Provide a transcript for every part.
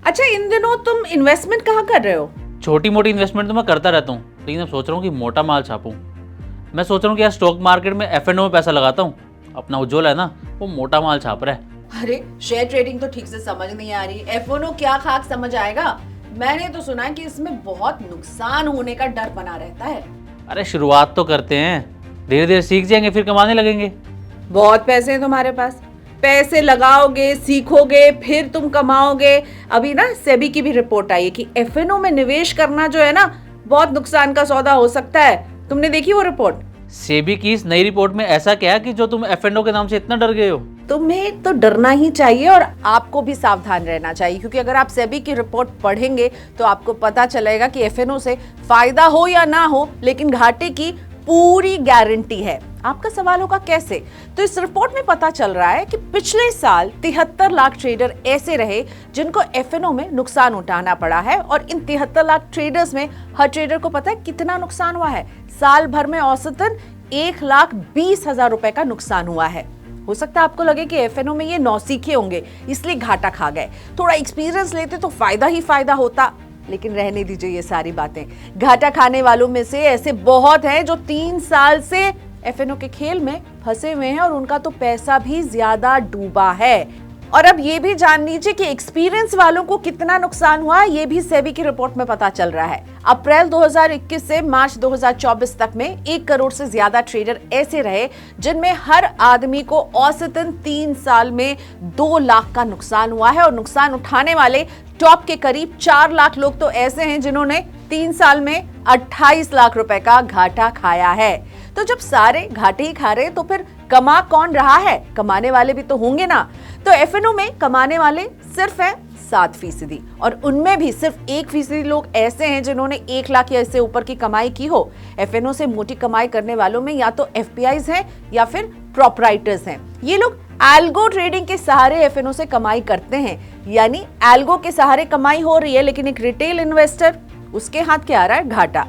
अच्छा, इन दिनों तुम इन्वेस्टमेंट कहाँ कर रहे हो? छोटी मोटी इन्वेस्टमेंट तो मैं करता रहता हूँ, लेकिन अब सोच रहा हूँ कि मोटा माल छापूं। मैं सोच रहा हूँ कि यार स्टॉक मार्केट में F&O में पैसा लगाता हूँ। अपना उज्ज्वल है ना, वो मोटा माल छाप रहा है। अरे, शेयर ट्रेडिंग तो ठीक से समझ नहीं आ रही, F&O क्या खाक समझ आएगा। मैंने तो सुना है कि इसमें बहुत नुकसान होने का डर बना रहता है। अरे शुरुआत तो करते हैं, धीरे धीरे सीख जाएंगे, फिर कमाने लगेंगे। बहुत पैसे हैं तुम्हारे पास, पैसे लगाओगे, सीखोगे, फिर तुम कमाओगे। अभी ना सेबी की भी रिपोर्ट आई है कि F&O में निवेश करना जो है ना, बहुत नुकसान का सौदा हो सकता है। तुमने देखी वो रिपोर्ट? सेबी की इस नई रिपोर्ट में ऐसा क्या है कि जो तुम F&O के नाम से इतना डर गए हो? तुम्हें तो डरना ही चाहिए और आपको भी सावधान रहना चाहिए, क्योंकि अगर आप सेबी की रिपोर्ट पढ़ेंगे तो आपको पता चलेगा कि F&O से फायदा हो या ना हो, लेकिन घाटे की पूरी गारंटी है। आपका सवाल होगा कैसे? तो इस रिपोर्ट में पता चल रहा है कि पिछले साल 73 लाख ट्रेडर ऐसे रहे जिनको F&O में नुकसान उठाना पड़ा है, और इन 73 लाख ट्रेडर्स में हर ट्रेडर को पता है कितना नुकसान हुआ है? साल भर में औसतन 1,20,000 रुपए का नुकसान हुआ है। हो सकता है आपको लगे कि F&O में ये नौसीखे होंगे इसलिए घाटा खा गए, थोड़ा एक्सपीरियंस लेते तो फायदा ही फायदा होता, लेकिन रहने दीजिए ये सारी बातें। घाटा खाने वालों में से ऐसे बहुत हैं जो 3 साल से F&O के खेल में फंसे हुए हैं और उनका तो पैसा भी ज्यादा डूबा है। और अब ये भी जान लीजिए कि एक्सपीरियंस वालों को कितना नुकसान हुआ, ये भी सेबी की रिपोर्ट में पता चल रहा है। अप्रैल 2021 से मार्च 2024 तक में 1 करोड़ से ज्यादा ट्रेडर ऐसे रहे जिनमें हर आदमी को औसतन 3 साल में 2 लाख का नुकसान हुआ है, और नुकसान उठाने वाले टॉप के करीब 4 लाख लोग तो ऐसे हैं जिन्होंने 3 साल में 28 लाख रुपए का घाटा खाया है। तो जब सारे घाटे ही खा रहे तो फिर कमा कौन रहा है? कमाने वाले भी तो होंगे ना। तो F&O में कमाने वाले सिर्फ है 7%, और उनमें भी सिर्फ 1% लोग ऐसे हैं जिन्होंने 1 लाख या इससे ऊपर की कमाई की हो। F&O से मोटी कमाई करने वालों में या तो FPIs हैं या फिर प्रोपराइटर्स हैं। ये लोग एल्गो ट्रेडिंग के सहारे F&O से कमाई करते हैं, यानी एल्गो के सहारे कमाई हो रही है, लेकिन एक रिटेल इन्वेस्टर, उसके हाथ क्या आ रहा है? घाटा।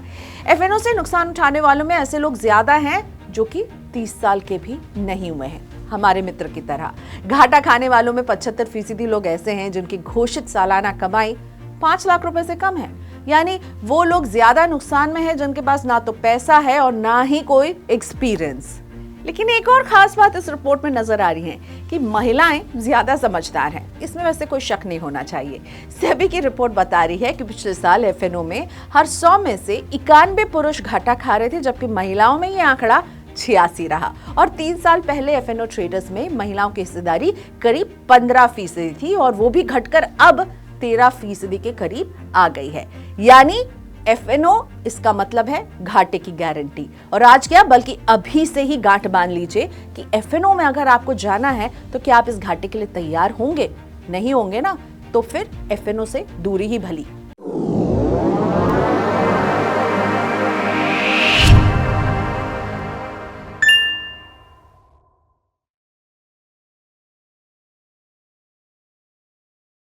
F&O से नुकसान उठाने वालों में ऐसे लोग ज्यादा हैं जो कि 30 साल के भी नहीं हुए हैं, हमारे मित्र की तरह। घाटा खाने वालों में 75% लोग ऐसे हैं जिनकी घोषित सालाना कमाई 5 लाख रुपए से कम है, यानी वो लोग ज्यादा नुकसान में हैं जिनके पास ना तो पैसा है और ना ही कोई एक्सपीरियंस। लेकिन एक और खास बात इस रिपोर्ट में नजर आ रही है कि महिलाएं ज्यादा समझदार हैं। इसमें वैसे कोई शक नहीं होना चाहिए। सेबी की रिपोर्ट बता रही है कि पिछले साल F&O में हर 100 में से 91 पुरुष घाटा खा रहे थे, जबकि महिलाओं में ये आंकड़ा 86 रहा। और 3 साल पहले F&O ट्रेडर्स में महिलाओं की हिस्सेदारी करीब 15% थी, और वो भी घटकर अब 13% के करीब आ गई है। यानी F&O इसका मतलब है घाटे की गारंटी। और आज क्या, बल्कि अभी से ही गांठ बांध लीजिए कि F&O में अगर आपको जाना है तो क्या आप इस घाटे के लिए तैयार होंगे? नहीं होंगे ना, तो फिर F&O से दूरी ही भली।